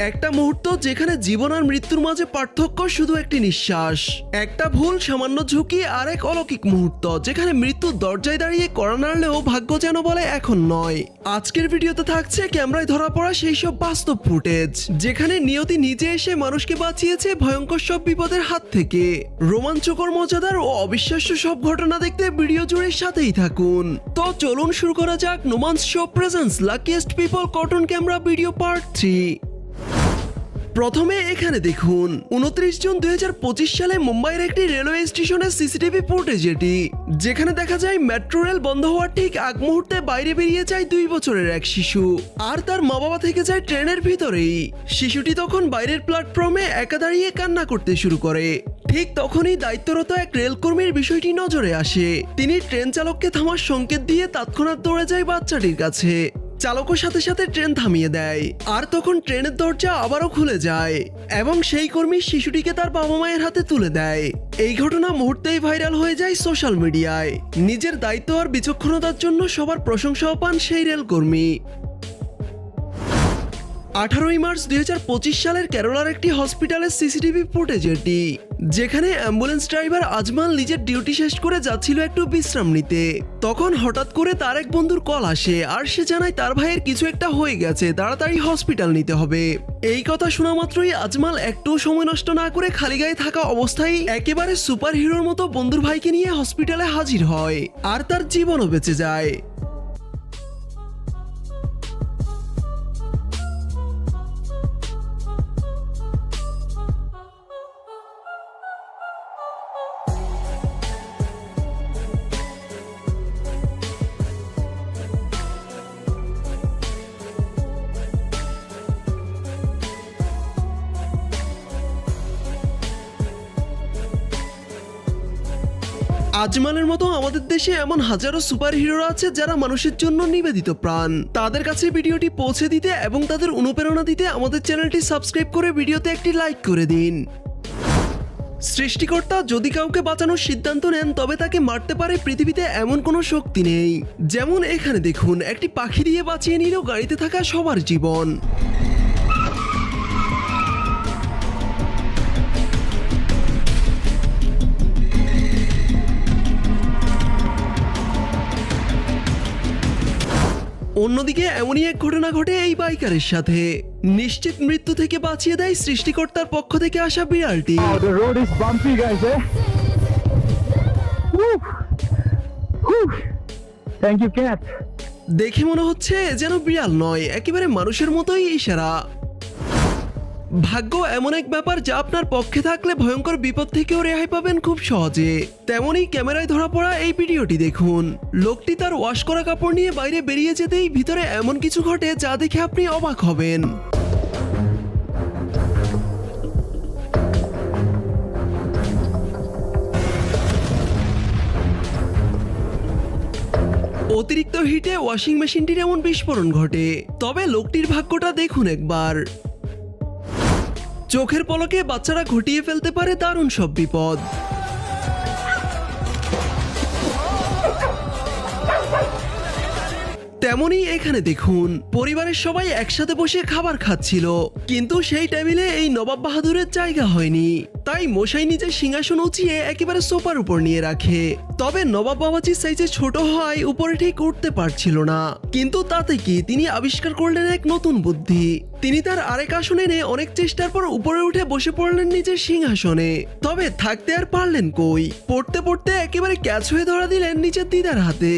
একটা মুহূর্ত যেখানে জীবন আর মৃত্যুর মাঝে পার্থক্য শুধু একটি নিঃশ্বাস। একটা ভুল, সামান্য ঝুঁকি আর এক অলৌকিক মুহূর্ত যেখানে মৃত্যুর দরজায় দাঁড়িয়ে কড়া নাড়লেও ভাগ্য যেন বলে এখন নয়। আজকের ভিডিওতে থাকছে ক্যামেরায় ধরা পড়া সেই সব বাস্তব ফুটেজ যেখানে নিয়তি নিজে এসে মানুষকে বাঁচিয়েছে ভয়ঙ্কর সব বিপদের হাত থেকে। রোমাঞ্চকর, মজাদার ও অবিশ্বাস্য সব ঘটনা দেখতে ভিডিও জুড়ে সাথেই থাকুন। তো চলুন শুরু করা যাক no man's show presence luckiest people cotton camera video part 3। প্রথমে এখানে দেখুন 29 জুন 2025 সালে মুম্বাইয়ের একটি রেলওয়ে স্টেশনের সিসিটিভি ফুটেজ এটি, যেখানে দেখা যায় মেট্রো রেল বন্ধ হওয়ার ঠিক আগ মুহূর্তে বাইরে বেরিয়ে যায় 2 বছরের এক শিশু আর তার মা বাবা থেকে যায় ট্রেনের ভিতরেই। শিশুটি তখন বাইরের প্ল্যাটফর্মে একা দাঁড়িয়ে কান্না করতে শুরু করে। ঠিক তখনই দায়িত্বরত এক রেলকর্মীর বিষয়টি নজরে আসে। তিনি ট্রেন চালককে থামার সংকেত দিয়ে তৎক্ষণাৎ দৌড়ে যায় বাচ্চাটির কাছে। চালকও সাথে সাথে ট্রেন থামিয়ে দেয় আর তখন ট্রেনের দরজা আবারও খুলে যায় এবং সেই কর্মী শিশুটিকে তার বাবা মায়ের হাতে তুলে দেয়। এই ঘটনা মুহূর্তেই ভাইরাল হয়ে যায় সোশ্যাল মিডিয়ায়। নিজের দায়িত্ব আর বিচক্ষণতার জন্য সবার প্রশংসাও পান সেই রেলকর্মী। 18 মার্চ 2025 সালের কেরালার একটি হসপিটালের সিসিটিভি ফুটেজ এটি, যেখানে অ্যাম্বুলেন্স ড্রাইভার আজমাল নিজের ডিউটি শেষ করে যাচ্ছিল একটু বিশ্রাম নিতে। তখন হঠাৎ করে তার এক বন্ধুর কল আসে আর সে জানায় তার ভাইয়ের কিছু একটা হয়ে গেছে, তাড়াতাড়ি হসপিটাল নিতে হবে। এই কথা শোনা মাত্রই আজমাল একটু সময় নষ্ট না করে খালি গায়ে থাকা অবস্থায় একেবারে সুপার হিরোর মতো বন্ধুর ভাইকে নিয়ে হসপিটালে হাজির হয় আর তার জীবনও বেঁচে যায়। আজমালের মতো আমাদের দেশে এমন হাজারো সুপার হিরোরা আছে যারা মানুষের জন্য নিবেদিত প্রাণ। তাদের কাছে ভিডিওটি পৌঁছে দিতে এবং তাদের অনুপ্রেরণা দিতে আমাদের চ্যানেলটি সাবস্ক্রাইব করে ভিডিওতে একটি লাইক করে দিন। সৃষ্টিকর্তা যদি কাউকে বাঁচানোর সিদ্ধান্ত নেন তবে তাকে মারতে পারে পৃথিবীতে এমন কোনো শক্তি নেই। যেমন এখানে দেখুন একটি পাখি দিয়ে বাঁচিয়ে নিল গাড়িতে থাকা সবার জীবন। অন্যদিকে এমনই এক ঘটনা ঘটে এই বাইকারের সাথে। নিশ্চিত মৃত্যু থেকে বাঁচিয়ে দেয় সৃষ্টিকর্তার পক্ষ থেকে আসা বিড়ালটি। দেখে মনে হচ্ছে যেন বিড়াল নয়, একেবারে মানুষের মতোই ইশারা। ভাগ্য এমন এক ব্যাপার যা আপনার পক্ষে থাকলে ভয়ঙ্কর বিপদ থেকেও রেহাই পাবেন খুব সহজে। তেমনই ক্যামেরায় ধরা পড়া এই ভিডিওটি দেখুন। লোকটি তার ওয়াশ করা কাপড় নিয়ে বাইরে বেরিয়ে যেতেই ভিতরে এমন কিছু ঘটে যা দেখে আপনি অবাক হবেন। অতিরিক্ত হিটে ওয়াশিং মেশিনটির এমন বিস্ফোরণ ঘটে। তবে লোকটির ভাগ্যটা দেখুন একবার। চোখের পলকে বাচ্চারা ঘটিয়ে ফেলতে পারে দারুণ সব বিপদ। তেমনই এখানে দেখুন পরিবারের সবাই একসাথে বসে খাবার খাচ্ছিল, কিন্তু সেই টেবিলে এই নবাব বাহাদুরের জায়গা হয়নি। তাই মশাই নিজের সিংহাসন উঁচিয়ে একেবারে সোফার উপর নিয়ে রাখে। তবে নবাব বাবাজির সাইজে ছোট হয় উপরে ঠিক উঠতে পারছিল না, কিন্তু তাতে কি, তিনি আবিষ্কার করলেন এক নতুন বুদ্ধি। তিনি তার আরেক আসন এনে অনেক চেষ্টার পর উপরে উঠে বসে পড়লেন নিজের সিংহাসনে। তবে থাকতে আর পারলেন কই, পড়তে পড়তে একেবারে ক্যাচ হয়ে ধরা দিলেন নিজের দিদার হাতে।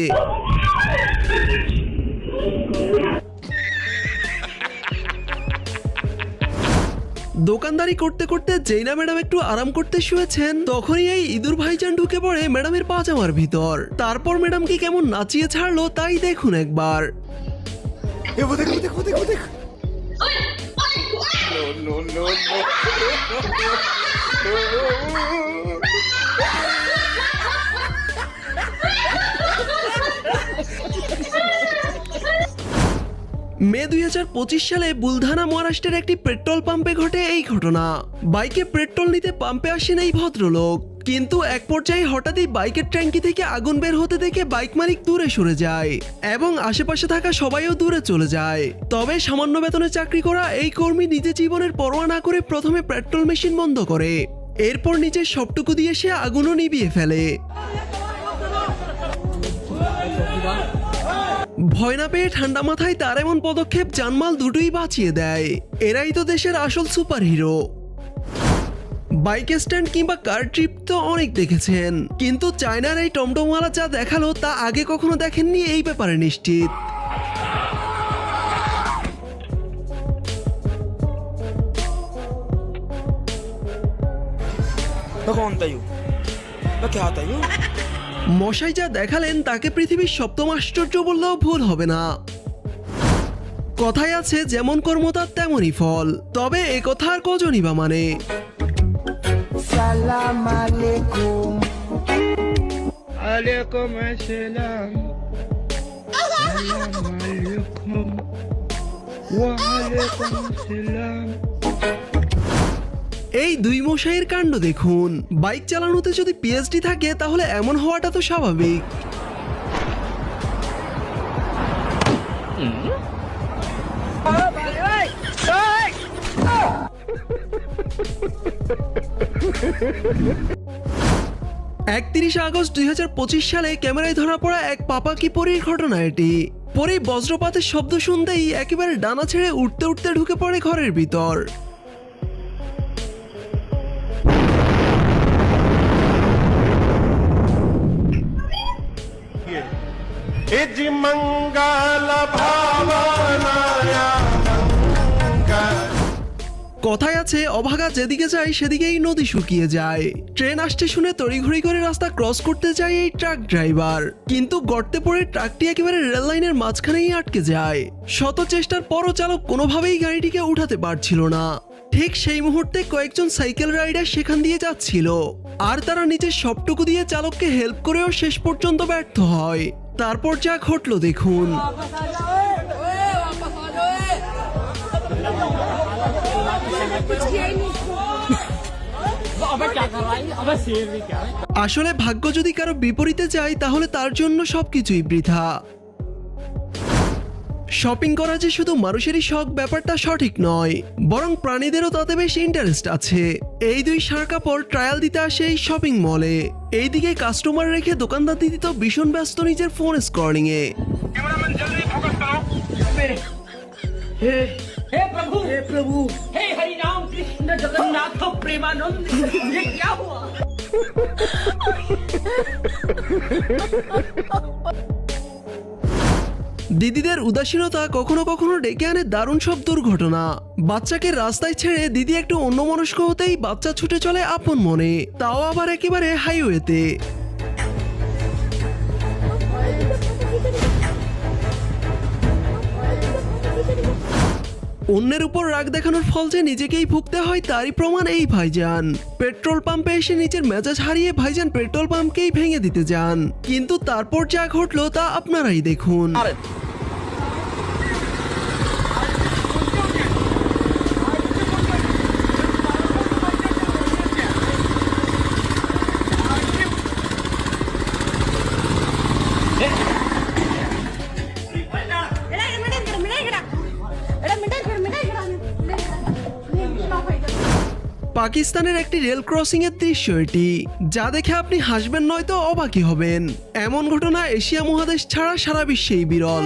দোকানদারি করতে করতে জৈনা ম্যাডাম একটু আরাম করতে শুয়েছেন, তখনই এই ইঁদুর ভাইজান ঢুকে পড়ে ম্যাডামের পাজামার ভিতর। তারপর ম্যাডামকে কেমন নাচিয়ে ছাড়লো তাই দেখুন একবার। মে 2025 সালে বুলধানা মহারাষ্ট্রের একটি পেট্রোল পাম্পে ঘটে এই ঘটনা। বাইকে পেট্রোল নিতে পাম্পে আসেন এই ভদ্রলোক। কিন্তু এক পর্যায়ে হঠাৎই বাইকের ট্যাঙ্কি থেকে আগুন বের হতে দেখে বাইক মালিক দূরে সরে যায় এবং আশেপাশে থাকা সবাইও দূরে চলে যায়। তবে সামান্য বেতনে চাকরি করা এই কর্মী নিজের জীবনের পরোয়া না করে প্রথমে পেট্রোল মেশিন বন্ধ করে, এরপর নিজের সবটুকু দিয়ে সে আগুনও নিভিয়ে ফেলে। ভয় না পেয়ে ঠান্ডা মাথায় তার এমন পদক্ষেপ জানমাল দুটোই বাঁচিয়ে দেয়। এরাই তো দেশের আসল সুপার হিরো। বাইক স্ট্যান্ড কিংবা কার ট্রিপ তো অনেক দেখেছেন, কিন্তু চায়নার এই টমটমওয়ালা যা দেখালো তা আগে কখনো দেখেননি এই ব্যাপারে নিশ্চিত। মশাই যা দেখালেন তাকে পৃথিবীর সপ্তম আশ্চর্য বললেও ভুল হবে না। কথায় আছে যেমন কর্ম তার তেমনই ফল, তবে এ কথা আর কজনই বা মানে। সালাম আলাইকুম। আলাইকুম আসসালাম। সালাম আলাইকুম। ওয়া আলাইকুম আসসালাম। এই দুই মশাইয়ের কাণ্ড দেখুন। বাইক চালানোতে যদি পিএইচডি থাকে তাহলে এমন হওয়াটা তো স্বাভাবিক। একত্রিশে আগস্ট 2025 সালে ক্যামেরায় ধরা পড়া এক পাপাকি পরীর ঘটনা এটি। পরী বজ্রপাতের শব্দ শুনতেই একেবারে ডানা ছেড়ে উঠতে উঠতে ঢুকে পড়ে ঘরের ভিতর। কথায় আছে অভাগা যেদিকে যায় সেদিকেই নদী শুকিয়ে যায়। ট্রেন আসতে শুনে তড়িঘড়ি করে রাস্তা ক্রস করতে যায় এই ট্রাক ড্রাইভার, কিন্তু গর্তে পড়ে ট্রাকটি একেবারে রেল লাইনের মাঝখানেই আটকে যায়। শত চেষ্টার পরও চালক কোনোভাবেই গাড়িটিকে উঠাতে পারছিল না। ঠিক সেই মুহূর্তে কয়েকজন সাইকেল রাইডার সেখান দিয়ে যাচ্ছিল, আর তারা নিজের সবটুকু দিয়ে চালককে হেল্প করেও শেষ পর্যন্ত ব্যর্থ হয়। তারপর যা ঘটলো দেখুন। আসলে ভাগ্য যদি কারো বিপরীতে যায় তাহলে তার জন্য সবকিছুই বৃথা। শপিং করা যে শুধু মানুষেরই শখ ব্যাপারটা সঠিক নয়, বরং প্রাণীদেরও তাতে বেশ ইন্টারেস্ট আছে। এই দুই ষাঁড় কাপড় ট্রায়াল দিতে আসে এই শপিং মলে। এইদিকে কাস্টমার রেখে দোকানদার দিদি তো ভীষণ ব্যস্ত নিজের ফোন স্ক্রলিং এ। हे प्रभु हे हरि राम कृष्ण जगन्नाथ प्रेमानंद ये क्या हुआ। দিদিদের উদাসীনতা কখনো কখনো ডেকে আনে দারুণ সব দুর্ঘটনা। বাচ্চাকে রাস্তায় ছেড়ে দিদি একটু অন্যমনস্ক হতেই বাচ্চা ছুটে চলে আপন মনে, তাও আবার একেবারে হাইওয়েতে। অন্যের উপর রাগ দেখানোর ফল যে নিজেকেই ভুগতে হয় তারই প্রমাণ এই ভাইজান। পেট্রোল পাম্পে এসে নিজের মেজাজ হারিয়ে ভাইজান পেট্রোল পাম্পকেই ভেঙে দিতে যান, কিন্তু তারপর যা ঘটলো তা আপনারাই দেখুন। পাকিস্তানের একটি রেল ক্রসিং এর দৃশ্য এটি, যা দেখে আপনি হাসবেন নয়তো অবাকই হবেন। এমন ঘটনা এশিয়া মহাদেশ ছাড়া সারা বিশ্বেই বিরল।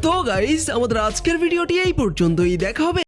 তো গাইস, আমাদের আজকের ভিডিওটি এই পর্যন্তই। দেখা হবে